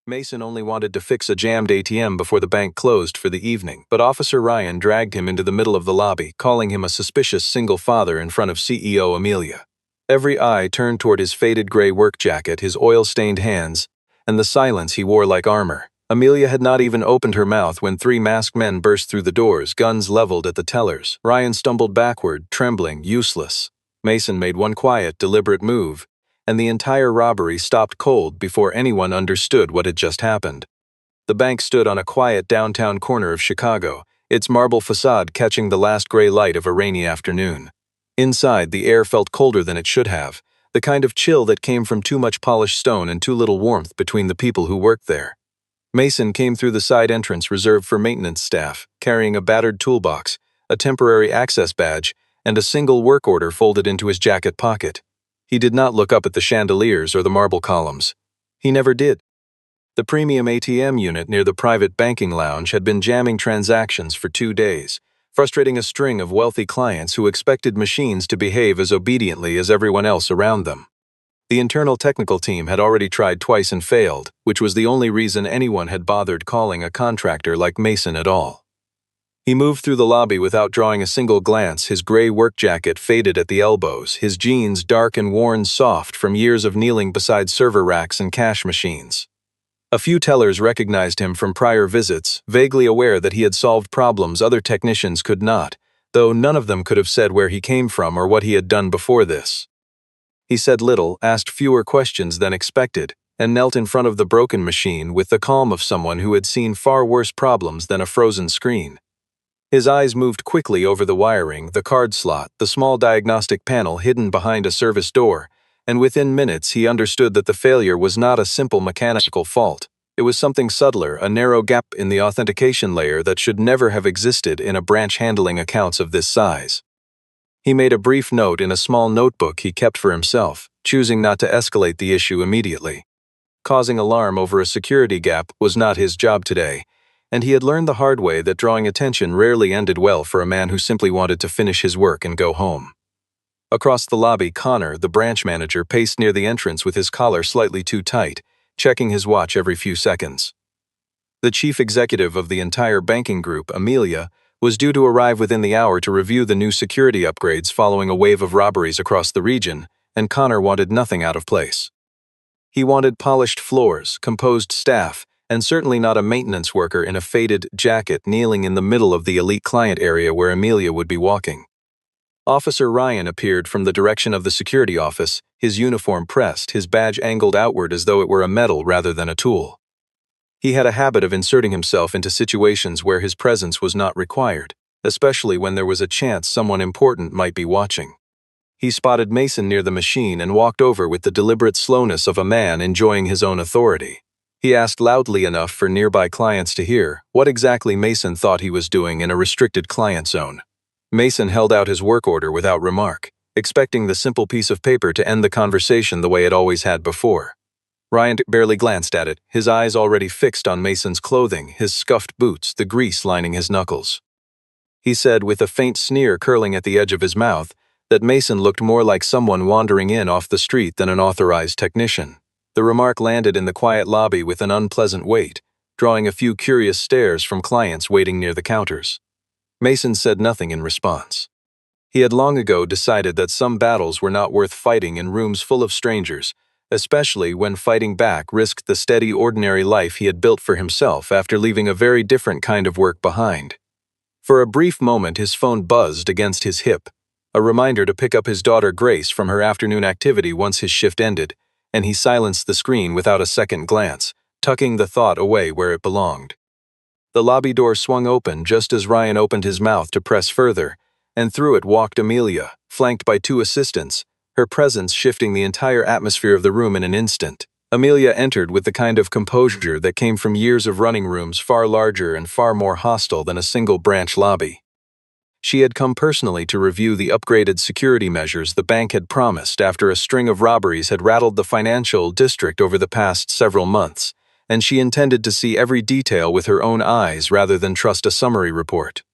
Mason only wanted to fix a jammed ATM before the bank closed for the evening, but Officer Ryan dragged him into the middle of the lobby, calling him a suspicious single father in front of CEO Amelia. Every eye turned toward his faded gray work jacket, his oil-stained hands, and the silence he wore like armor. Amelia had not even opened her mouth when three masked men burst through the doors, guns leveled at the tellers. Ryan stumbled backward, trembling, useless. Mason made one quiet, deliberate move, and the entire robbery stopped cold before anyone understood what had just happened. The bank stood on a quiet downtown corner of Chicago, its marble facade catching the last gray light of a rainy afternoon. Inside, the air felt colder than it should have, the kind of chill that came from too much polished stone and too little warmth between the people who worked there. Mason came through the side entrance reserved for maintenance staff, carrying a battered toolbox, a temporary access badge, and a single work order folded into his jacket pocket. He did not look up at the chandeliers or the marble columns. He never did. The premium ATM unit near the private banking lounge had been jamming transactions for 2 days, frustrating a string of wealthy clients who expected machines to behave as obediently as everyone else around them. The internal technical team had already tried twice and failed, which was the only reason anyone had bothered calling a contractor like Mason at all. He moved through the lobby without drawing a single glance, his gray work jacket faded at the elbows, his jeans dark and worn soft from years of kneeling beside server racks and cash machines. A few tellers recognized him from prior visits, vaguely aware that he had solved problems other technicians could not, though none of them could have said where he came from or what he had done before this. He said little, asked fewer questions than expected, and knelt in front of the broken machine with the calm of someone who had seen far worse problems than a frozen screen. His eyes moved quickly over the wiring, the card slot, the small diagnostic panel hidden behind a service door, and within minutes he understood that the failure was not a simple mechanical fault. It was something subtler, a narrow gap in the authentication layer that should never have existed in a branch handling accounts of this size. He made a brief note in a small notebook he kept for himself, choosing not to escalate the issue immediately. Causing alarm over a security gap was not his job today, and he had learned the hard way that drawing attention rarely ended well for a man who simply wanted to finish his work and go home. Across the lobby, Connor, the branch manager, paced near the entrance with his collar slightly too tight, checking his watch every few seconds. The chief executive of the entire banking group, Amelia, was due to arrive within the hour to review the new security upgrades following a wave of robberies across the region, and Connor wanted nothing out of place. He wanted polished floors, composed staff, and certainly not a maintenance worker in a faded jacket kneeling in the middle of the elite client area where Amelia would be walking. Officer Ryan appeared from the direction of the security office, his uniform pressed, his badge angled outward as though it were a medal rather than a tool. He had a habit of inserting himself into situations where his presence was not required, especially when there was a chance someone important might be watching. He spotted Mason near the machine and walked over with the deliberate slowness of a man enjoying his own authority. He asked loudly enough for nearby clients to hear what exactly Mason thought he was doing in a restricted client zone. Mason held out his work order without remark, expecting the simple piece of paper to end the conversation the way it always had before. Ryan barely glanced at it, his eyes already fixed on Mason's clothing, his scuffed boots, the grease lining his knuckles. He said, with a faint sneer curling at the edge of his mouth, that Mason looked more like someone wandering in off the street than an authorized technician. The remark landed in the quiet lobby with an unpleasant weight, drawing a few curious stares from clients waiting near the counters. Mason said nothing in response. He had long ago decided that some battles were not worth fighting in rooms full of strangers, especially when fighting back risked the steady, ordinary life he had built for himself after leaving a very different kind of work behind. For a brief moment his phone buzzed against his hip, a reminder to pick up his daughter Grace from her afternoon activity once his shift ended, and he silenced the screen without a second glance, tucking the thought away where it belonged. The lobby door swung open just as Ryan opened his mouth to press further, and through it walked Amelia, flanked by 2 assistants, her presence shifting the entire atmosphere of the room in an instant. Amelia entered with the kind of composure that came from years of running rooms far larger and far more hostile than a single branch lobby. She had come personally to review the upgraded security measures the bank had promised after a string of robberies had rattled the financial district over the past several months, and she intended to see every detail with her own eyes rather than trust a summary report.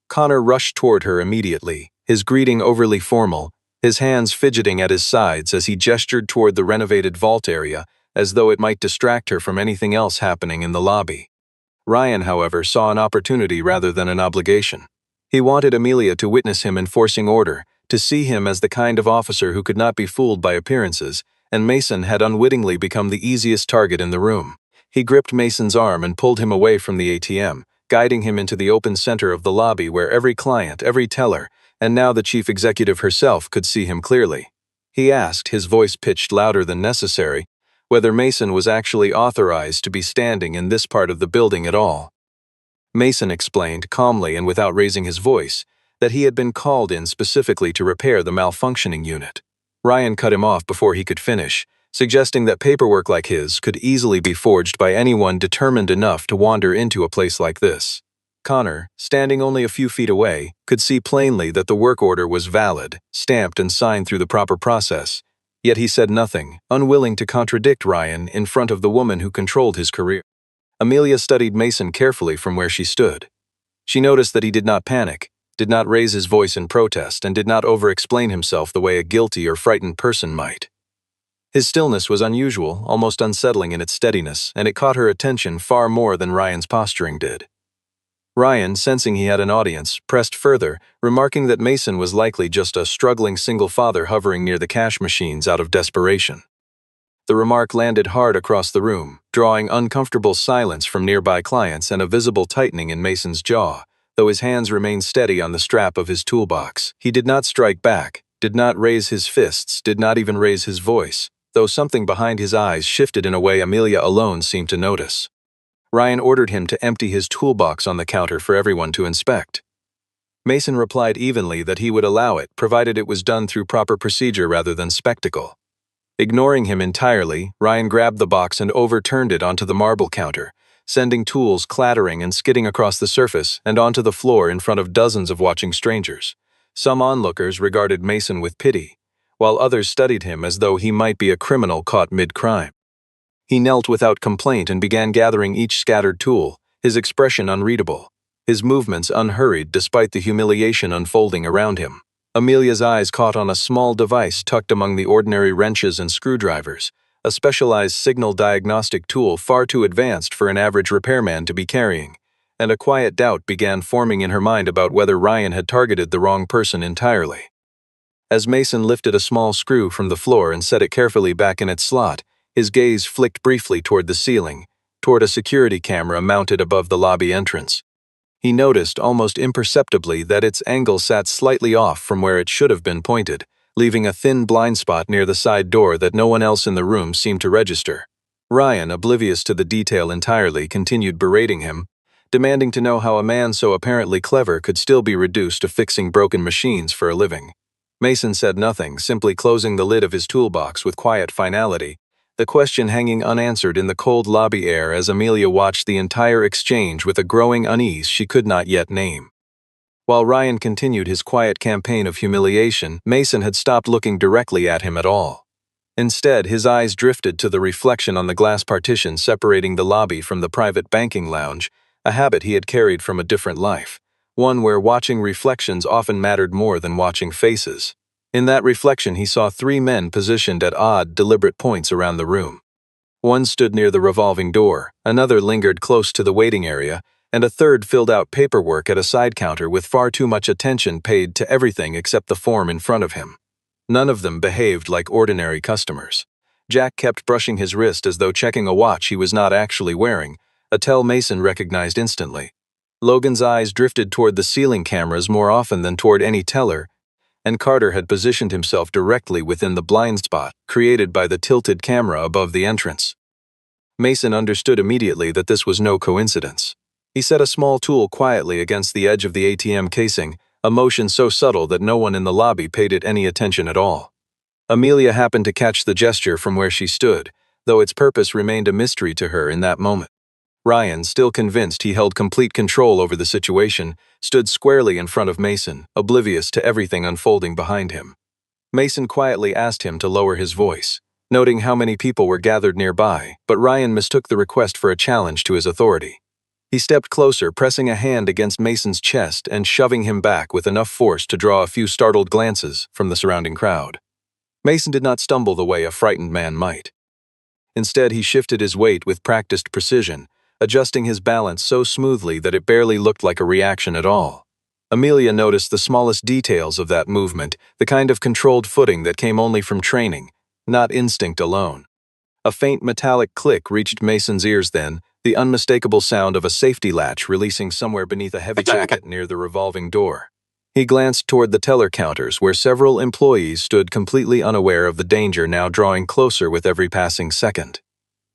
Connor rushed toward her immediately, his greeting overly formal, his hands fidgeting at his sides as he gestured toward the renovated vault area, as though it might distract her from anything else happening in the lobby. Ryan, however, saw an opportunity rather than an obligation. He wanted Amelia to witness him enforcing order, to see him as the kind of officer who could not be fooled by appearances, and Mason had unwittingly become the easiest target in the room. He gripped Mason's arm and pulled him away from the ATM, guiding him into the open center of the lobby where every client, every teller, and now the chief executive herself could see him clearly. He asked, his voice pitched louder than necessary, whether Mason was actually authorized to be standing in this part of the building at all. Mason explained, calmly and without raising his voice, that he had been called in specifically to repair the malfunctioning unit. Ryan cut him off before he could finish, suggesting that paperwork like his could easily be forged by anyone determined enough to wander into a place like this. Connor, standing only a few feet away, could see plainly that the work order was valid, stamped and signed through the proper process. Yet he said nothing, unwilling to contradict Ryan in front of the woman who controlled his career. Amelia studied Mason carefully from where she stood. She noticed that he did not panic, did not raise his voice in protest, and did not over-explain himself the way a guilty or frightened person might. His stillness was unusual, almost unsettling in its steadiness, and it caught her attention far more than Ryan's posturing did. Ryan, sensing he had an audience, pressed further, remarking that Mason was likely just a struggling single father hovering near the cash machines out of desperation. The remark landed hard across the room, drawing uncomfortable silence from nearby clients and a visible tightening in Mason's jaw, though his hands remained steady on the strap of his toolbox. He did not strike back, did not raise his fists, did not even raise his voice, though something behind his eyes shifted in a way Amelia alone seemed to notice. Ryan ordered him to empty his toolbox on the counter for everyone to inspect. Mason replied evenly that he would allow it, provided it was done through proper procedure rather than spectacle. Ignoring him entirely, Ryan grabbed the box and overturned it onto the marble counter, sending tools clattering and skidding across the surface and onto the floor in front of dozens of watching strangers. Some onlookers regarded Mason with pity, while others studied him as though he might be a criminal caught mid-crime. He knelt without complaint and began gathering each scattered tool, his expression unreadable, his movements unhurried despite the humiliation unfolding around him. Amelia's eyes caught on a small device tucked among the ordinary wrenches and screwdrivers, a specialized signal diagnostic tool far too advanced for an average repairman to be carrying, and a quiet doubt began forming in her mind about whether Ryan had targeted the wrong person entirely. As Mason lifted a small screw from the floor and set it carefully back in its slot, his gaze flicked briefly toward the ceiling, toward a security camera mounted above the lobby entrance. He noticed almost imperceptibly that its angle sat slightly off from where it should have been pointed, leaving a thin blind spot near the side door that no one else in the room seemed to register. Ryan, oblivious to the detail entirely, continued berating him, demanding to know how a man so apparently clever could still be reduced to fixing broken machines for a living. Mason said nothing, simply closing the lid of his toolbox with quiet finality, the question hanging unanswered in the cold lobby air as Amelia watched the entire exchange with a growing unease she could not yet name. While Ryan continued his quiet campaign of humiliation, Mason had stopped looking directly at him at all. Instead, his eyes drifted to the reflection on the glass partition separating the lobby from the private banking lounge, a habit he had carried from a different life, one where watching reflections often mattered more than watching faces. In that reflection, he saw three men positioned at odd, deliberate points around the room. One stood near the revolving door, another lingered close to the waiting area, and a third filled out paperwork at a side counter with far too much attention paid to everything except the form in front of him. None of them behaved like ordinary customers. Jack kept brushing his wrist as though checking a watch he was not actually wearing, a tell Mason recognized instantly. Logan's eyes drifted toward the ceiling cameras more often than toward any teller, and Carter had positioned himself directly within the blind spot created by the tilted camera above the entrance. Mason understood immediately that this was no coincidence. He set a small tool quietly against the edge of the ATM casing, a motion so subtle that no one in the lobby paid it any attention at all. Amelia happened to catch the gesture from where she stood, though its purpose remained a mystery to her in that moment. Ryan, still convinced he held complete control over the situation, stood squarely in front of Mason, oblivious to everything unfolding behind him. Mason quietly asked him to lower his voice, noting how many people were gathered nearby, but Ryan mistook the request for a challenge to his authority. He stepped closer, pressing a hand against Mason's chest and shoving him back with enough force to draw a few startled glances from the surrounding crowd. Mason did not stumble the way a frightened man might. Instead, he shifted his weight with practiced precision, adjusting his balance so smoothly that it barely looked like a reaction at all. Amelia noticed the smallest details of that movement, the kind of controlled footing that came only from training, not instinct alone. A faint metallic click reached Mason's ears then, the unmistakable sound of a safety latch releasing somewhere beneath a heavy jacket near the revolving door. He glanced toward the teller counters where several employees stood completely unaware of the danger now drawing closer with every passing second.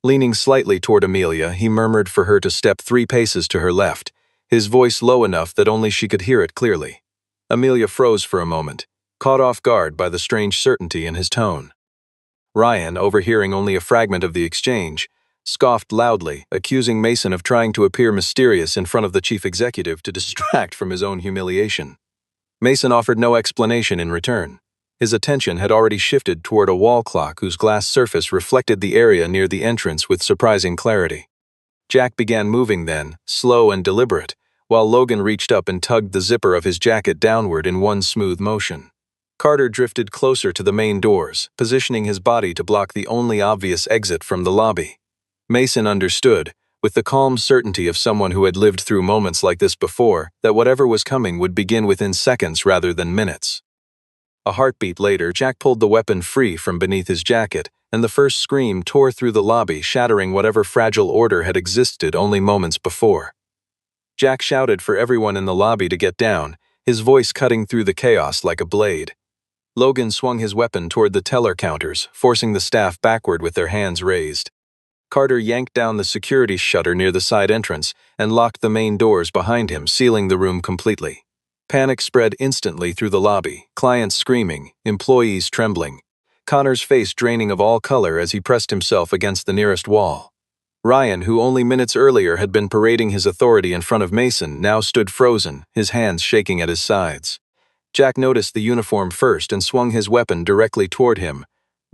Leaning slightly toward Amelia, he murmured for her to step 3 paces to her left, his voice low enough that only she could hear it clearly. Amelia froze for a moment, caught off guard by the strange certainty in his tone. Ryan, overhearing only a fragment of the exchange, scoffed loudly, accusing Mason of trying to appear mysterious in front of the chief executive to distract from his own humiliation. Mason offered no explanation in return. His attention had already shifted toward a wall clock whose glass surface reflected the area near the entrance with surprising clarity. Jack began moving then, slow and deliberate, while Logan reached up and tugged the zipper of his jacket downward in one smooth motion. Carter drifted closer to the main doors, positioning his body to block the only obvious exit from the lobby. Mason understood, with the calm certainty of someone who had lived through moments like this before, that whatever was coming would begin within seconds rather than minutes. A heartbeat later, Jack pulled the weapon free from beneath his jacket, and the first scream tore through the lobby, shattering whatever fragile order had existed only moments before. Jack shouted for everyone in the lobby to get down, his voice cutting through the chaos like a blade. Logan swung his weapon toward the teller counters, forcing the staff backward with their hands raised. Carter yanked down the security shutter near the side entrance and locked the main doors behind him, sealing the room completely. Panic spread instantly through the lobby, clients screaming, employees trembling. Connor's face draining of all color as he pressed himself against the nearest wall. Ryan, who only minutes earlier had been parading his authority in front of Mason, now stood frozen, his hands shaking at his sides. Jack noticed the uniform first and swung his weapon directly toward him,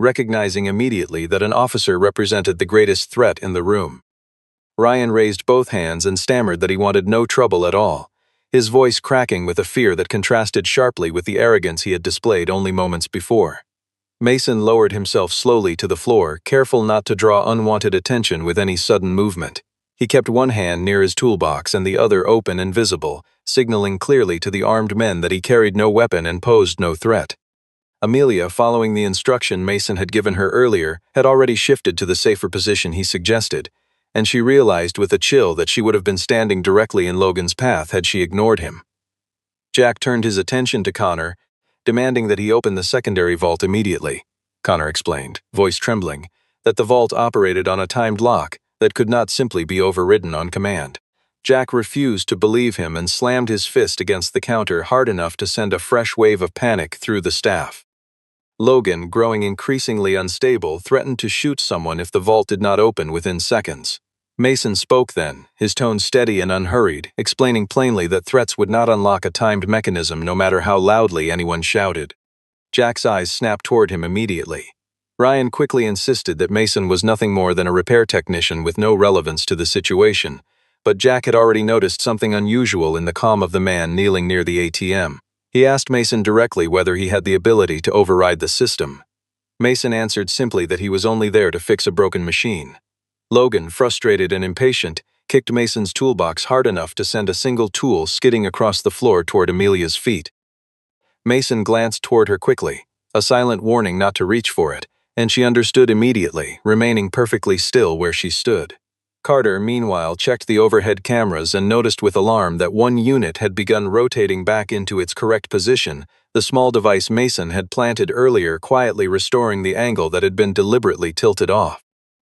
recognizing immediately that an officer represented the greatest threat in the room. Ryan raised both hands and stammered that he wanted no trouble at all, his voice cracking with a fear that contrasted sharply with the arrogance he had displayed only moments before. Mason lowered himself slowly to the floor, careful not to draw unwanted attention with any sudden movement. He kept one hand near his toolbox and the other open and visible, signaling clearly to the armed men that he carried no weapon and posed no threat. Amelia, following the instruction Mason had given her earlier, had already shifted to the safer position he suggested, and she realized with a chill that she would have been standing directly in Logan's path had she ignored him. Jack turned his attention to Connor, demanding that he open the secondary vault immediately. Connor explained, voice trembling, that the vault operated on a timed lock that could not simply be overridden on command. Jack refused to believe him and slammed his fist against the counter hard enough to send a fresh wave of panic through the staff. Logan, growing increasingly unstable, threatened to shoot someone if the vault did not open within seconds. Mason spoke then, his tone steady and unhurried, explaining plainly that threats would not unlock a timed mechanism no matter how loudly anyone shouted. Jack's eyes snapped toward him immediately. Ryan quickly insisted that Mason was nothing more than a repair technician with no relevance to the situation, but Jack had already noticed something unusual in the calm of the man kneeling near the ATM. He asked Mason directly whether he had the ability to override the system. Mason answered simply that he was only there to fix a broken machine. Logan, frustrated and impatient, kicked Mason's toolbox hard enough to send a single tool skidding across the floor toward Amelia's feet. Mason glanced toward her quickly, a silent warning not to reach for it, and she understood immediately, remaining perfectly still where she stood. Carter, meanwhile, checked the overhead cameras and noticed with alarm that one unit had begun rotating back into its correct position, the small device Mason had planted earlier quietly restoring the angle that had been deliberately tilted off.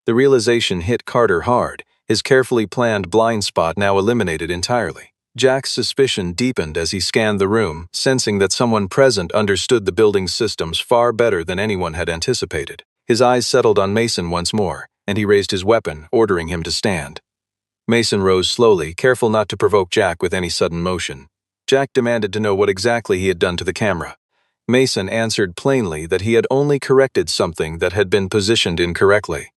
The realization hit Carter hard, his carefully planned blind spot now eliminated entirely. Jack's suspicion deepened as he scanned the room, sensing that someone present understood the building's systems far better than anyone had anticipated. His eyes settled on Mason once more, and he raised his weapon, ordering him to stand. Mason rose slowly, careful not to provoke Jack with any sudden motion. Jack demanded to know what exactly he had done to the camera. Mason answered plainly that he had only corrected something that had been positioned incorrectly.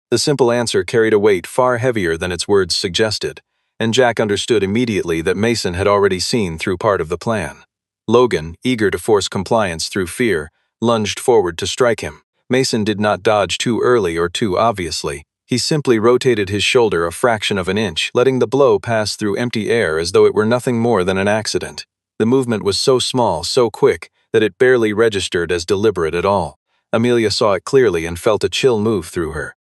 The simple answer carried a weight far heavier than its words suggested, and Jack understood immediately that Mason had already seen through part of the plan. Logan, eager to force compliance through fear, lunged forward to strike him. Mason did not dodge too early or too obviously. He simply rotated his shoulder a fraction of an inch, letting the blow pass through empty air as though it were nothing more than an accident. The movement was so small, so quick, that it barely registered as deliberate at all. Amelia saw it clearly and felt a chill move through her.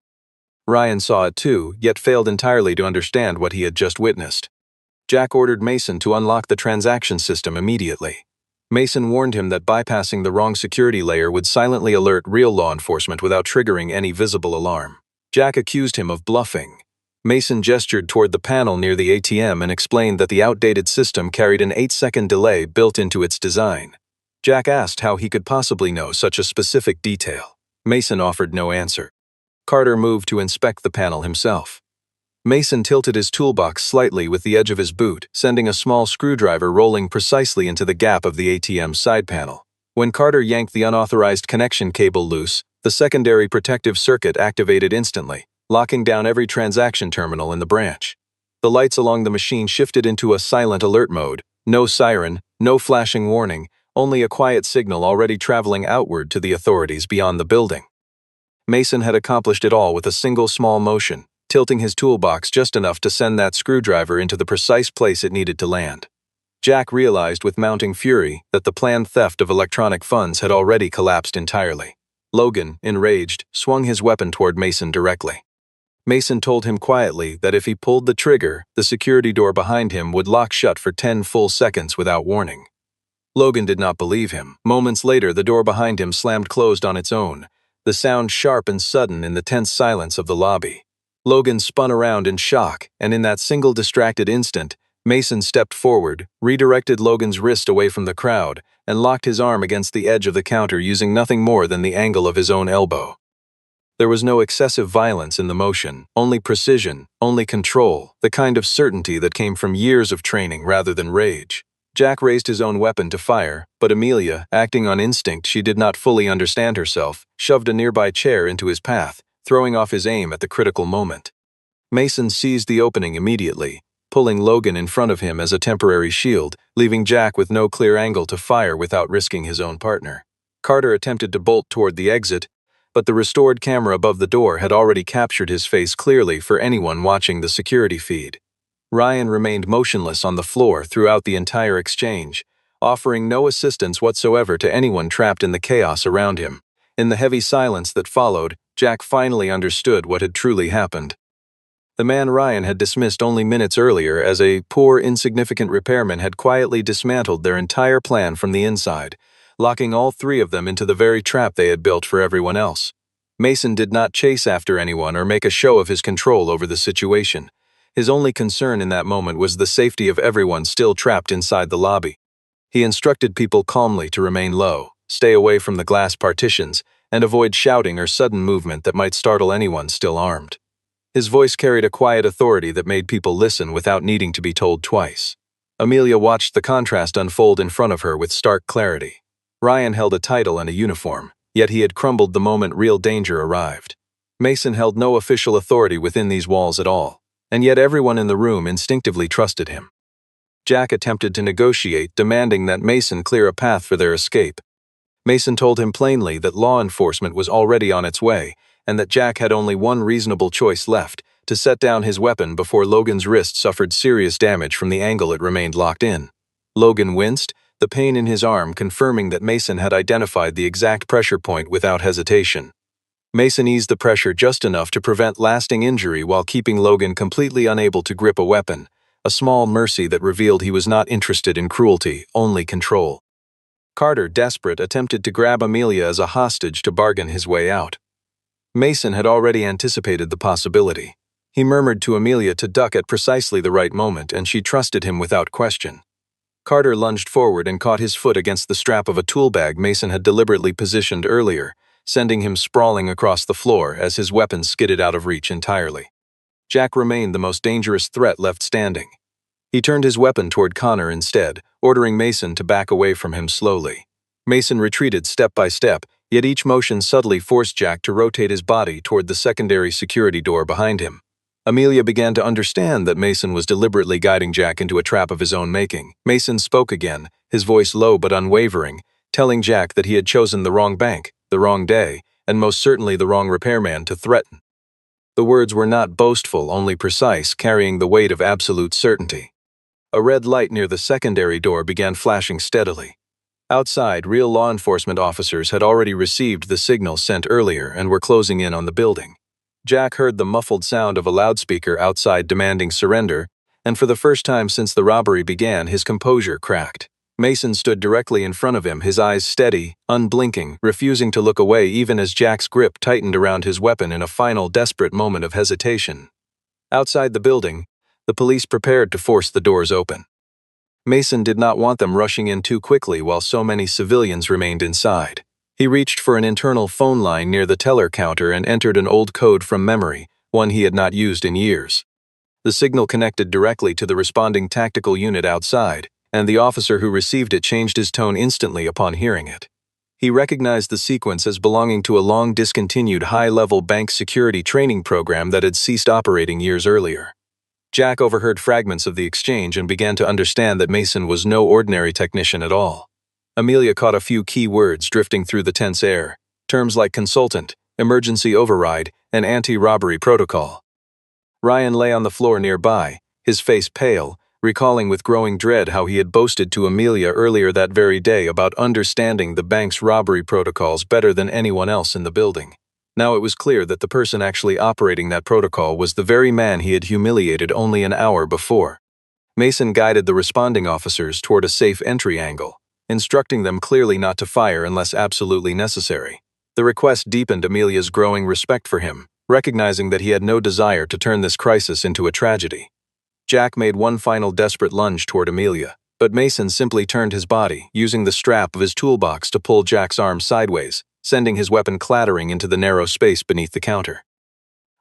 Ryan saw it too, yet failed entirely to understand what he had just witnessed. Jack ordered Mason to unlock the transaction system immediately. Mason warned him that bypassing the wrong security layer would silently alert real law enforcement without triggering any visible alarm. Jack accused him of bluffing. Mason gestured toward the panel near the ATM and explained that the outdated system carried an 8-second delay built into its design. Jack asked how he could possibly know such a specific detail. Mason offered no answer. Carter moved to inspect the panel himself. Mason tilted his toolbox slightly with the edge of his boot, sending a small screwdriver rolling precisely into the gap of the ATM's side panel. When Carter yanked the unauthorized connection cable loose, the secondary protective circuit activated instantly, locking down every transaction terminal in the branch. The lights along the machine shifted into a silent alert mode. No siren, no flashing warning, only a quiet signal already traveling outward to the authorities beyond the building. Mason had accomplished it all with a single small motion, tilting his toolbox just enough to send that screwdriver into the precise place it needed to land. Jack realized with mounting fury that the planned theft of electronic funds had already collapsed entirely. Logan, enraged, swung his weapon toward Mason directly. Mason told him quietly that if he pulled the trigger, the security door behind him would lock shut for 10 full seconds without warning. Logan did not believe him. Moments later, the door behind him slammed closed on its own, the sound sharp and sudden in the tense silence of the lobby. Logan spun around in shock, and in that single distracted instant, Mason stepped forward, redirected Logan's wrist away from the crowd, and locked his arm against the edge of the counter using nothing more than the angle of his own elbow. There was no excessive violence in the motion, only precision, only control, the kind of certainty that came from years of training rather than rage. Jack raised his own weapon to fire, but Amelia, acting on instinct she did not fully understand herself, shoved a nearby chair into his path, throwing off his aim at the critical moment. Mason seized the opening immediately, pulling Logan in front of him as a temporary shield, leaving Jack with no clear angle to fire without risking his own partner. Carter attempted to bolt toward the exit, but the restored camera above the door had already captured his face clearly for anyone watching the security feed. Ryan remained motionless on the floor throughout the entire exchange, offering no assistance whatsoever to anyone trapped in the chaos around him. In the heavy silence that followed, Jack finally understood what had truly happened. The man Ryan had dismissed only minutes earlier as a poor, insignificant repairman had quietly dismantled their entire plan from the inside, locking all three of them into the very trap they had built for everyone else. Mason did not chase after anyone or make a show of his control over the situation. His only concern in that moment was the safety of everyone still trapped inside the lobby. He instructed people calmly to remain low, stay away from the glass partitions, and avoid shouting or sudden movement that might startle anyone still armed. His voice carried a quiet authority that made people listen without needing to be told twice. Amelia watched the contrast unfold in front of her with stark clarity. Ryan held a title and a uniform, yet he had crumbled the moment real danger arrived. Mason held no official authority within these walls at all, and yet everyone in the room instinctively trusted him. Jack attempted to negotiate, demanding that Mason clear a path for their escape. Mason told him plainly that law enforcement was already on its way, and that Jack had only one reasonable choice left, to set down his weapon before Logan's wrist suffered serious damage from the angle it remained locked in. Logan winced, the pain in his arm confirming that Mason had identified the exact pressure point without hesitation. Mason eased the pressure just enough to prevent lasting injury while keeping Logan completely unable to grip a weapon, a small mercy that revealed he was not interested in cruelty, only control. Carter, desperate, attempted to grab Amelia as a hostage to bargain his way out. Mason had already anticipated the possibility. He murmured to Amelia to duck at precisely the right moment, and she trusted him without question. Carter lunged forward and caught his foot against the strap of a tool bag Mason had deliberately positioned earlier, sending him sprawling across the floor as his weapon skidded out of reach entirely. Jack remained the most dangerous threat left standing. He turned his weapon toward Connor instead, ordering Mason to back away from him slowly. Mason retreated step by step, yet each motion subtly forced Jack to rotate his body toward the secondary security door behind him. Amelia began to understand that Mason was deliberately guiding Jack into a trap of his own making. Mason spoke again, his voice low but unwavering, telling Jack that he had chosen the wrong bank, the wrong day, and most certainly the wrong repairman to threaten. The words were not boastful, only precise, carrying the weight of absolute certainty. A red light near the secondary door began flashing steadily. Outside, real law enforcement officers had already received the signal sent earlier and were closing in on the building. Jack heard the muffled sound of a loudspeaker outside demanding surrender, and for the first time since the robbery began, his composure cracked. Mason stood directly in front of him, his eyes steady, unblinking, refusing to look away even as Jack's grip tightened around his weapon in a final desperate moment of hesitation. Outside the building, the police prepared to force the doors open. Mason did not want them rushing in too quickly while so many civilians remained inside. He reached for an internal phone line near the teller counter and entered an old code from memory, one he had not used in years. The signal connected directly to the responding tactical unit outside, and the officer who received it changed his tone instantly upon hearing it. He recognized the sequence as belonging to a long-discontinued high-level bank security training program that had ceased operating years earlier. Jack overheard fragments of the exchange and began to understand that Mason was no ordinary technician at all. Amelia caught a few key words drifting through the tense air, terms like consultant, emergency override, and anti-robbery protocol. Ryan lay on the floor nearby, his face pale, recalling with growing dread how he had boasted to Amelia earlier that very day about understanding the bank's robbery protocols better than anyone else in the building. Now it was clear that the person actually operating that protocol was the very man he had humiliated only an hour before. Mason guided the responding officers toward a safe entry angle, instructing them clearly not to fire unless absolutely necessary. The request deepened Amelia's growing respect for him, recognizing that he had no desire to turn this crisis into a tragedy. Jack made one final desperate lunge toward Amelia, but Mason simply turned his body, using the strap of his toolbox to pull Jack's arm sideways, sending his weapon clattering into the narrow space beneath the counter.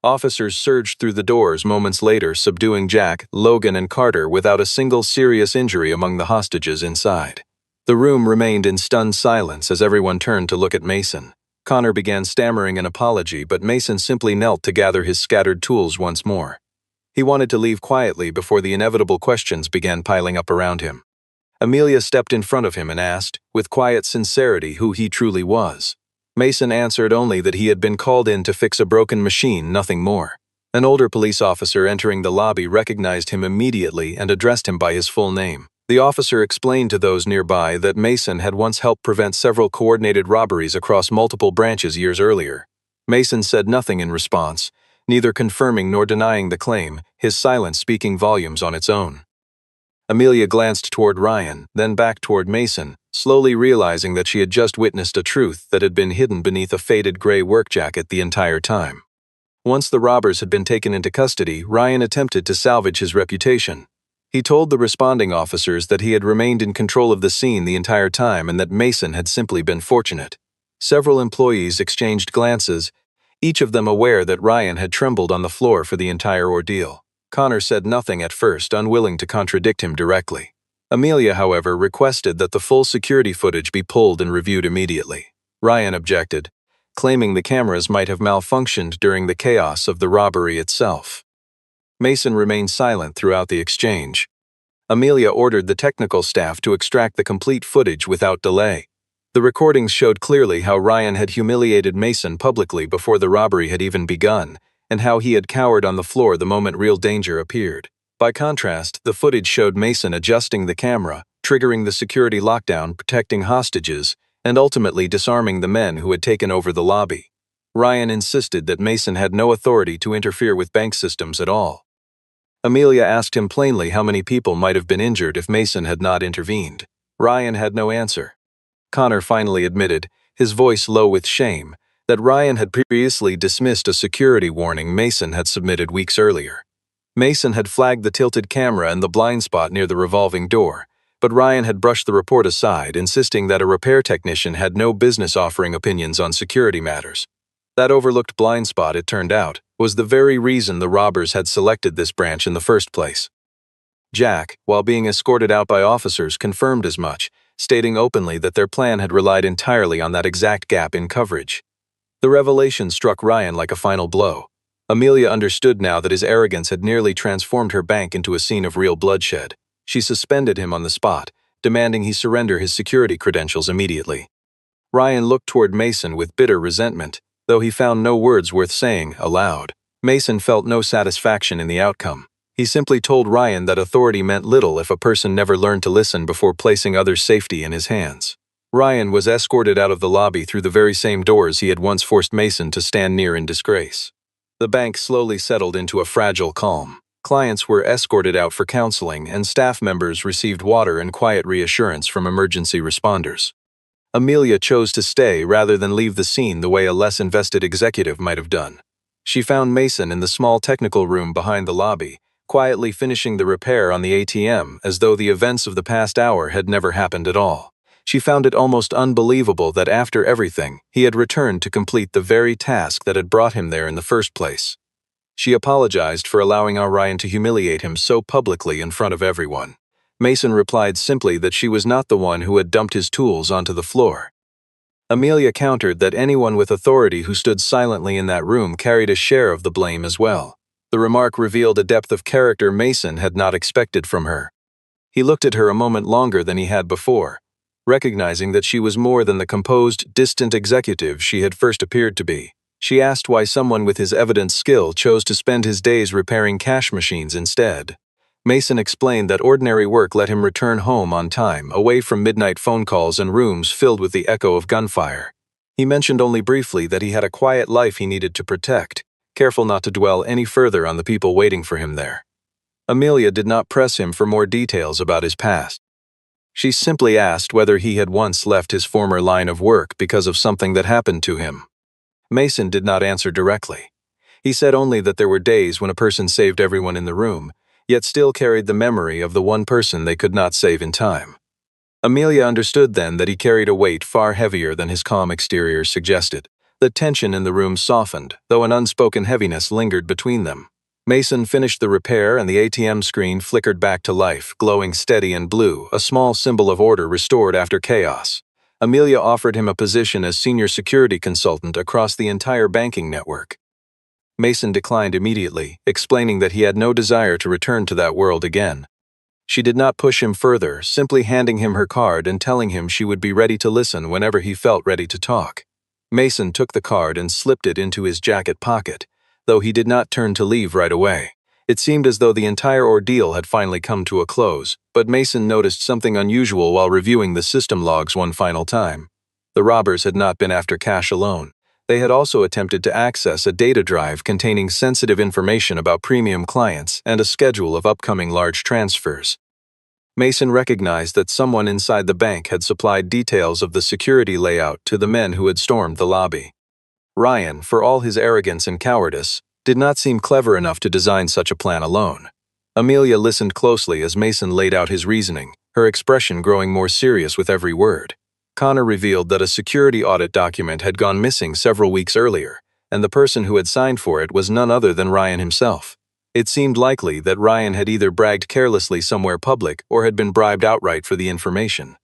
Officers surged through the doors moments later, subduing Jack, Logan, and Carter without a single serious injury among the hostages inside. The room remained in stunned silence as everyone turned to look at Mason. Connor began stammering an apology, but Mason simply knelt to gather his scattered tools once more. He wanted to leave quietly before the inevitable questions began piling up around him. Amelia stepped in front of him and asked, with quiet sincerity, who he truly was. Mason answered only that he had been called in to fix a broken machine, nothing more. An older police officer entering the lobby recognized him immediately and addressed him by his full name. The officer explained to those nearby that Mason had once helped prevent several coordinated robberies across multiple branches years earlier. Mason said nothing in response, neither confirming nor denying the claim, his silence speaking volumes on its own. Amelia glanced toward Ryan, then back toward Mason, slowly realizing that she had just witnessed a truth that had been hidden beneath a faded gray work jacket the entire time. Once the robbers had been taken into custody, Ryan attempted to salvage his reputation. He told the responding officers that he had remained in control of the scene the entire time and that Mason had simply been fortunate. Several employees exchanged glances, each of them aware that Ryan had trembled on the floor for the entire ordeal. Connor said nothing at first, unwilling to contradict him directly. Amelia, however, requested that the full security footage be pulled and reviewed immediately. Ryan objected, claiming the cameras might have malfunctioned during the chaos of the robbery itself. Mason remained silent throughout the exchange. Amelia ordered the technical staff to extract the complete footage without delay. The recordings showed clearly how Ryan had humiliated Mason publicly before the robbery had even begun, and how he had cowered on the floor the moment real danger appeared. By contrast, the footage showed Mason adjusting the camera, triggering the security lockdown, protecting hostages, and ultimately disarming the men who had taken over the lobby. Ryan insisted that Mason had no authority to interfere with bank systems at all. Amelia asked him plainly how many people might have been injured if Mason had not intervened. Ryan had no answer. Connor finally admitted, his voice low with shame, that Ryan had previously dismissed a security warning Mason had submitted weeks earlier. Mason had flagged the tilted camera and the blind spot near the revolving door, but Ryan had brushed the report aside, insisting that a repair technician had no business offering opinions on security matters. That overlooked blind spot, it turned out, was the very reason the robbers had selected this branch in the first place. Jack, while being escorted out by officers, confirmed as much, stating openly that their plan had relied entirely on that exact gap in coverage. The revelation struck Ryan like a final blow. Amelia understood now that his arrogance had nearly transformed her bank into a scene of real bloodshed. She suspended him on the spot, demanding he surrender his security credentials immediately. Ryan looked toward Mason with bitter resentment, Though he found no words worth saying aloud, Mason felt no satisfaction in the outcome. He simply told Ryan that authority meant little if a person never learned to listen before placing others' safety in his hands. Ryan was escorted out of the lobby through the very same doors he had once forced Mason to stand near in disgrace. The bank slowly settled into a fragile calm. Clients were escorted out for counseling, and staff members received water and quiet reassurance from emergency responders. Amelia chose to stay rather than leave the scene the way a less invested executive might have done. She found Mason in the small technical room behind the lobby, quietly finishing the repair on the ATM as though the events of the past hour had never happened at all. She found it almost unbelievable that after everything, he had returned to complete the very task that had brought him there in the first place. She apologized for allowing Ryan to humiliate him so publicly in front of everyone. Mason replied simply that she was not the one who had dumped his tools onto the floor. Amelia countered that anyone with authority who stood silently in that room carried a share of the blame as well. The remark revealed a depth of character Mason had not expected from her. He looked at her a moment longer than he had before, recognizing that she was more than the composed, distant executive she had first appeared to be. She asked why someone with his evident skill chose to spend his days repairing cash machines instead. Mason explained that ordinary work let him return home on time, away from midnight phone calls and rooms filled with the echo of gunfire. He mentioned only briefly that he had a quiet life he needed to protect, careful not to dwell any further on the people waiting for him there. Amelia did not press him for more details about his past. She simply asked whether he had once left his former line of work because of something that happened to him. Mason did not answer directly. He said only that there were days when a person saved everyone in the room, yet still carried the memory of the one person they could not save in time. Amelia understood then that he carried a weight far heavier than his calm exterior suggested. The tension in the room softened, though an unspoken heaviness lingered between them. Mason finished the repair and the ATM screen flickered back to life, glowing steady and blue, a small symbol of order restored after chaos. Amelia offered him a position as senior security consultant across the entire banking network. Mason declined immediately, explaining that he had no desire to return to that world again. She did not push him further, simply handing him her card and telling him she would be ready to listen whenever he felt ready to talk. Mason took the card and slipped it into his jacket pocket, though he did not turn to leave right away. It seemed as though the entire ordeal had finally come to a close, but Mason noticed something unusual while reviewing the system logs one final time. The robbers had not been after cash alone. They had also attempted to access a data drive containing sensitive information about premium clients and a schedule of upcoming large transfers. Mason recognized that someone inside the bank had supplied details of the security layout to the men who had stormed the lobby. Ryan, for all his arrogance and cowardice, did not seem clever enough to design such a plan alone. Amelia listened closely as Mason laid out his reasoning, her expression growing more serious with every word. Connor revealed that a security audit document had gone missing several weeks earlier, and the person who had signed for it was none other than Ryan himself. It seemed likely that Ryan had either bragged carelessly somewhere public or had been bribed outright for the information.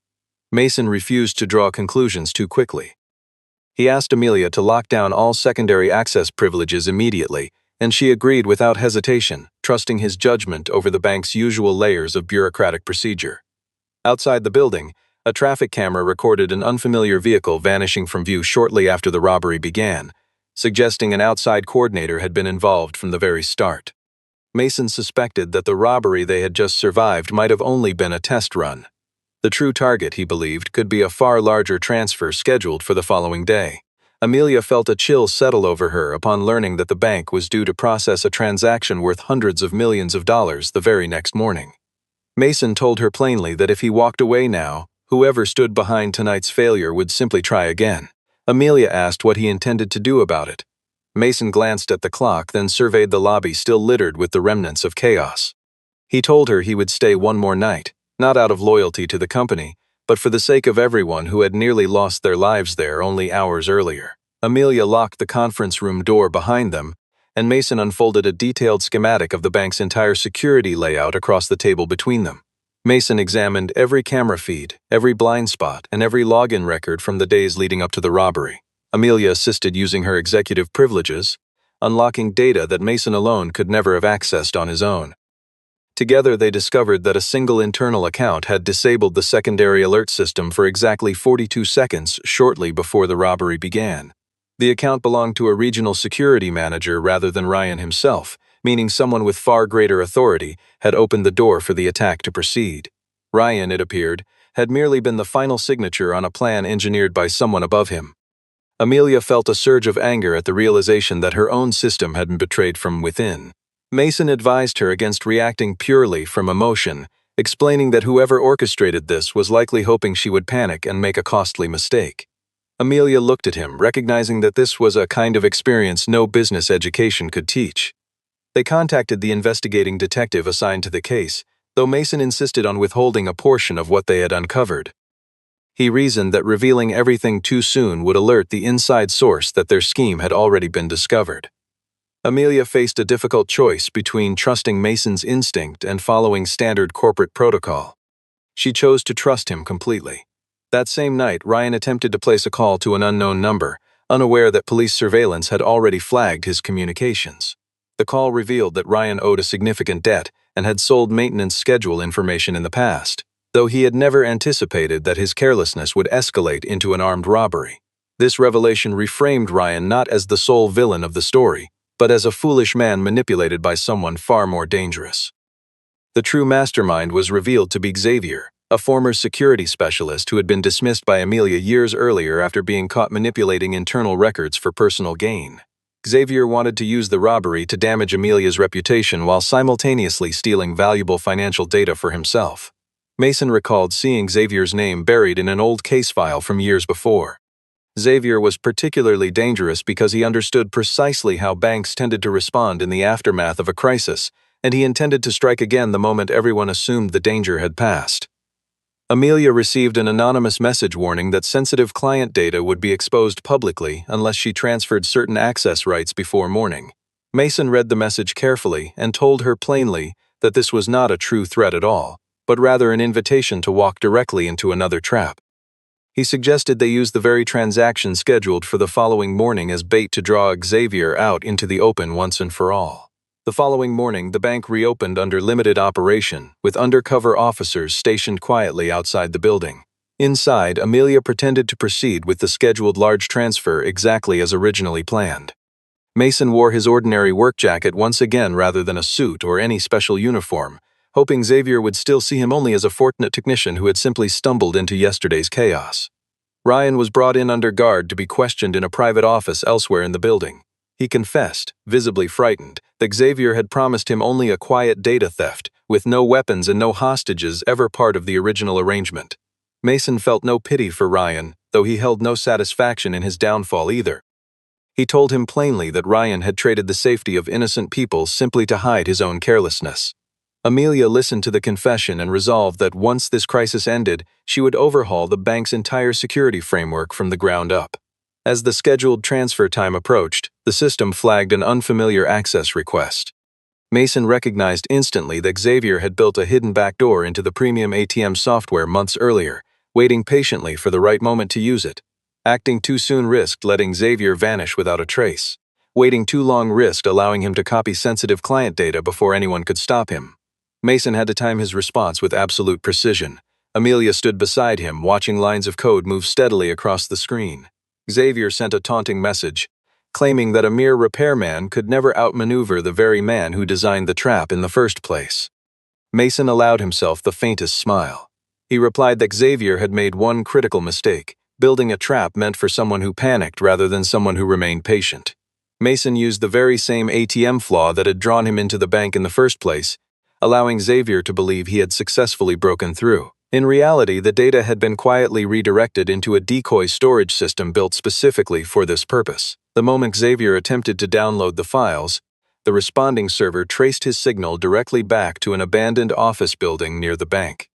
Mason refused to draw conclusions too quickly. He asked Amelia to lock down all secondary access privileges immediately, and she agreed without hesitation, trusting his judgment over the bank's usual layers of bureaucratic procedure. Outside the building, a traffic camera recorded an unfamiliar vehicle vanishing from view shortly after the robbery began, suggesting an outside coordinator had been involved from the very start. Mason suspected that the robbery they had just survived might have only been a test run. The true target, he believed, could be a far larger transfer scheduled for the following day. Amelia felt a chill settle over her upon learning that the bank was due to process a transaction worth hundreds of millions of dollars the very next morning. Mason told her plainly that if he walked away now, whoever stood behind tonight's failure would simply try again. Amelia asked what he intended to do about it. Mason glanced at the clock, then surveyed the lobby still littered with the remnants of chaos. He told her he would stay one more night, not out of loyalty to the company, but for the sake of everyone who had nearly lost their lives there only hours earlier. Amelia locked the conference room door behind them, and Mason unfolded a detailed schematic of the bank's entire security layout across the table between them. Mason examined every camera feed, every blind spot, and every login record from the days leading up to the robbery. Amelia assisted using her executive privileges, unlocking data that Mason alone could never have accessed on his own. Together they discovered that a single internal account had disabled the secondary alert system for exactly 42 seconds shortly before the robbery began. The account belonged to a regional security manager rather than Ryan himself, meaning someone with far greater authority had opened the door for the attack to proceed. Ryan, it appeared, had merely been the final signature on a plan engineered by someone above him. Amelia felt a surge of anger at the realization that her own system had been betrayed from within. Mason advised her against reacting purely from emotion, explaining that whoever orchestrated this was likely hoping she would panic and make a costly mistake. Amelia looked at him, recognizing that this was a kind of experience no business education could teach. They contacted the investigating detective assigned to the case, though Mason insisted on withholding a portion of what they had uncovered. He reasoned that revealing everything too soon would alert the inside source that their scheme had already been discovered. Amelia faced a difficult choice between trusting Mason's instinct and following standard corporate protocol. She chose to trust him completely. That same night, Ryan attempted to place a call to an unknown number, unaware that police surveillance had already flagged his communications. The call revealed that Ryan owed a significant debt and had sold maintenance schedule information in the past, though he had never anticipated that his carelessness would escalate into an armed robbery. This revelation reframed Ryan not as the sole villain of the story, but as a foolish man manipulated by someone far more dangerous. The true mastermind was revealed to be Xavier, a former security specialist who had been dismissed by Amelia years earlier after being caught manipulating internal records for personal gain. Xavier wanted to use the robbery to damage Amelia's reputation while simultaneously stealing valuable financial data for himself. Mason recalled seeing Xavier's name buried in an old case file from years before. Xavier was particularly dangerous because he understood precisely how banks tended to respond in the aftermath of a crisis, and he intended to strike again the moment everyone assumed the danger had passed. Amelia received an anonymous message warning that sensitive client data would be exposed publicly unless she transferred certain access rights before morning. Mason read the message carefully and told her plainly that this was not a true threat at all, but rather an invitation to walk directly into another trap. He suggested they use the very transaction scheduled for the following morning as bait to draw Xavier out into the open once and for all. The following morning, the bank reopened under limited operation, with undercover officers stationed quietly outside the building. Inside, Amelia pretended to proceed with the scheduled large transfer exactly as originally planned. Mason wore his ordinary work jacket once again rather than a suit or any special uniform, hoping Xavier would still see him only as a fortunate technician who had simply stumbled into yesterday's chaos. Ryan was brought in under guard to be questioned in a private office elsewhere in the building. He confessed, visibly frightened, that Xavier had promised him only a quiet data theft, with no weapons and no hostages ever part of the original arrangement. Mason felt no pity for Ryan, though he held no satisfaction in his downfall either. He told him plainly that Ryan had traded the safety of innocent people simply to hide his own carelessness. Amelia listened to the confession and resolved that once this crisis ended, she would overhaul the bank's entire security framework from the ground up. As the scheduled transfer time approached, the system flagged an unfamiliar access request. Mason recognized instantly that Xavier had built a hidden backdoor into the premium ATM software months earlier, waiting patiently for the right moment to use it. Acting too soon risked letting Xavier vanish without a trace. Waiting too long risked allowing him to copy sensitive client data before anyone could stop him. Mason had to time his response with absolute precision. Amelia stood beside him, watching lines of code move steadily across the screen. Xavier sent a taunting message, claiming that a mere repairman could never outmaneuver the very man who designed the trap in the first place. Mason allowed himself the faintest smile. He replied that Xavier had made one critical mistake, building a trap meant for someone who panicked rather than someone who remained patient. Mason used the very same ATM flaw that had drawn him into the bank in the first place, allowing Xavier to believe he had successfully broken through. In reality, the data had been quietly redirected into a decoy storage system built specifically for this purpose. The moment Xavier attempted to download the files, the responding server traced his signal directly back to an abandoned office building near the bank.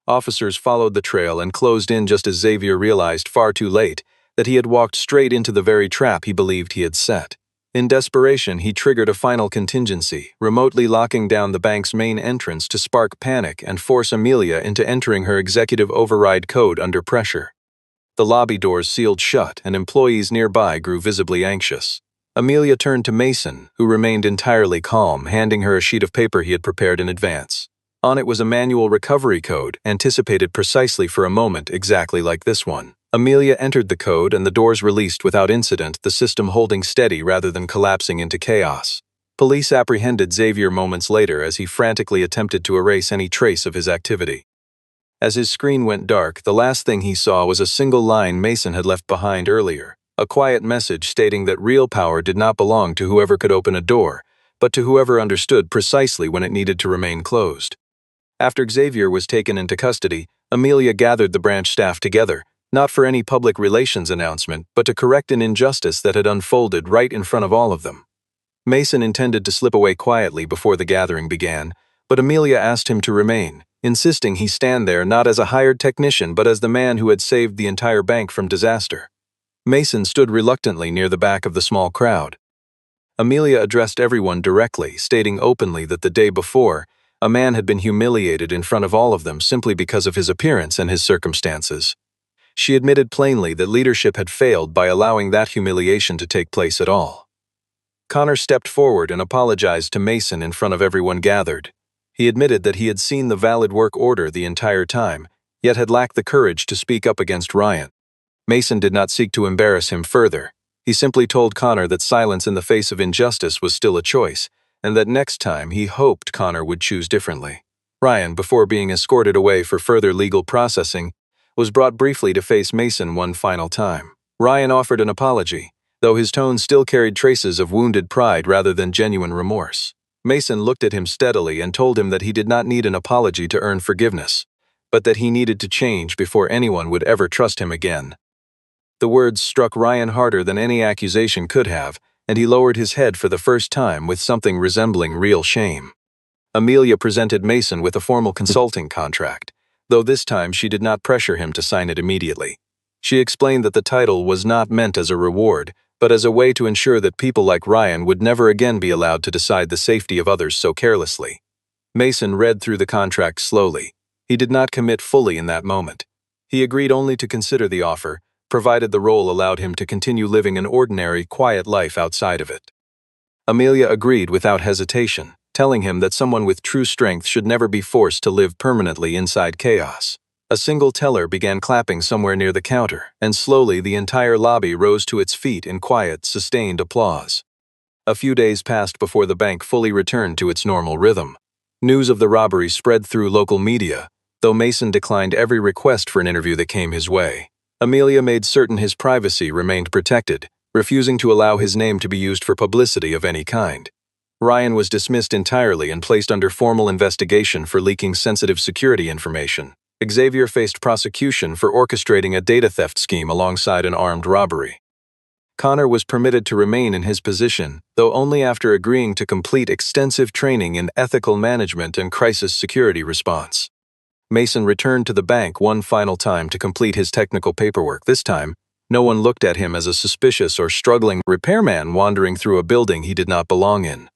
Officers followed the trail and closed in just as Xavier realized far too late that he had walked straight into the very trap he believed he had set. In desperation, he triggered a final contingency, remotely locking down the bank's main entrance to spark panic and force Amelia into entering her executive override code under pressure. The lobby doors sealed shut, and employees nearby grew visibly anxious. Amelia turned to Mason, who remained entirely calm, handing her a sheet of paper he had prepared in advance. On it was a manual recovery code, anticipated precisely for a moment exactly like this one. Amelia entered the code and the doors released without incident, the system holding steady rather than collapsing into chaos. Police apprehended Xavier moments later as he frantically attempted to erase any trace of his activity. As his screen went dark, the last thing he saw was a single line Mason had left behind earlier, a quiet message stating that real power did not belong to whoever could open a door, but to whoever understood precisely when it needed to remain closed. After Xavier was taken into custody, Amelia gathered the branch staff together, not for any public relations announcement, but to correct an injustice that had unfolded right in front of all of them. Mason intended to slip away quietly before the gathering began, but Amelia asked him to remain, insisting he stand there not as a hired technician but as the man who had saved the entire bank from disaster. Mason stood reluctantly near the back of the small crowd. Amelia addressed everyone directly, stating openly that the day before, a man had been humiliated in front of all of them simply because of his appearance and his circumstances. She admitted plainly that leadership had failed by allowing that humiliation to take place at all. Connor stepped forward and apologized to Mason in front of everyone gathered. He admitted that he had seen the valid work order the entire time, yet had lacked the courage to speak up against Ryan. Mason did not seek to embarrass him further. He simply told Connor that silence in the face of injustice was still a choice, and that next time he hoped Connor would choose differently. Ryan, before being escorted away for further legal processing, was brought briefly to face Mason one final time. Ryan offered an apology, though his tone still carried traces of wounded pride rather than genuine remorse. Mason looked at him steadily and told him that he did not need an apology to earn forgiveness, but that he needed to change before anyone would ever trust him again. The words struck Ryan harder than any accusation could have, and he lowered his head for the first time with something resembling real shame. Amelia presented Mason with a formal consulting contract, though this time she did not pressure him to sign it immediately. She explained that the title was not meant as a reward, but as a way to ensure that people like Ryan would never again be allowed to decide the safety of others so carelessly. Mason read through the contract slowly. He did not commit fully in that moment. He agreed only to consider the offer, provided the role allowed him to continue living an ordinary, quiet life outside of it. Amelia agreed without hesitation, telling him that someone with true strength should never be forced to live permanently inside chaos. A single teller began clapping somewhere near the counter, and slowly the entire lobby rose to its feet in quiet, sustained applause. A few days passed before the bank fully returned to its normal rhythm. News of the robbery spread through local media, though Mason declined every request for an interview that came his way. Amelia made certain his privacy remained protected, refusing to allow his name to be used for publicity of any kind. Ryan was dismissed entirely and placed under formal investigation for leaking sensitive security information. Xavier faced prosecution for orchestrating a data theft scheme alongside an armed robbery. Connor was permitted to remain in his position, though only after agreeing to complete extensive training in ethical management and crisis security response. Mason returned to the bank one final time to complete his technical paperwork. This time, no one looked at him as a suspicious or struggling repairman wandering through a building he did not belong in.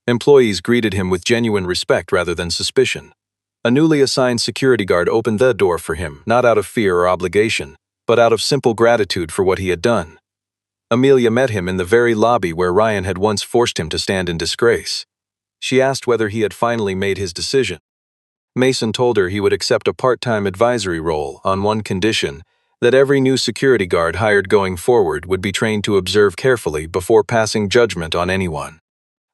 Employees greeted him with genuine respect rather than suspicion. A newly assigned security guard opened the door for him, not out of fear or obligation, but out of simple gratitude for what he had done. Amelia met him in the very lobby where Ryan had once forced him to stand in disgrace. She asked whether he had finally made his decision. Mason told her he would accept a part-time advisory role on one condition, that every new security guard hired going forward would be trained to observe carefully before passing judgment on anyone.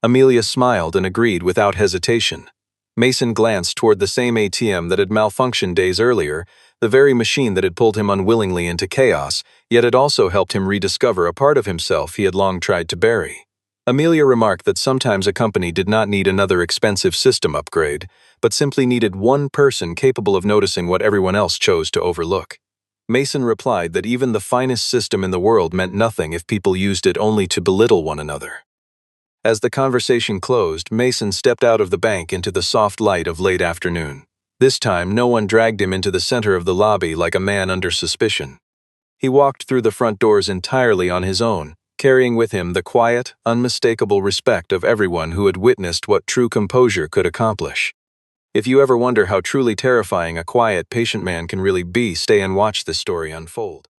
Amelia smiled and agreed without hesitation. Mason glanced toward the same ATM that had malfunctioned days earlier, the very machine that had pulled him unwillingly into chaos, yet had also helped him rediscover a part of himself he had long tried to bury. Amelia remarked that sometimes a company did not need another expensive system upgrade, but simply needed one person capable of noticing what everyone else chose to overlook. Mason replied that even the finest system in the world meant nothing if people used it only to belittle one another. As the conversation closed, Mason stepped out of the bank into the soft light of late afternoon. This time, no one dragged him into the center of the lobby like a man under suspicion. He walked through the front doors entirely on his own, carrying with him the quiet, unmistakable respect of everyone who had witnessed what true composure could accomplish. If you ever wonder how truly terrifying a quiet, patient man can really be, stay and watch this story unfold.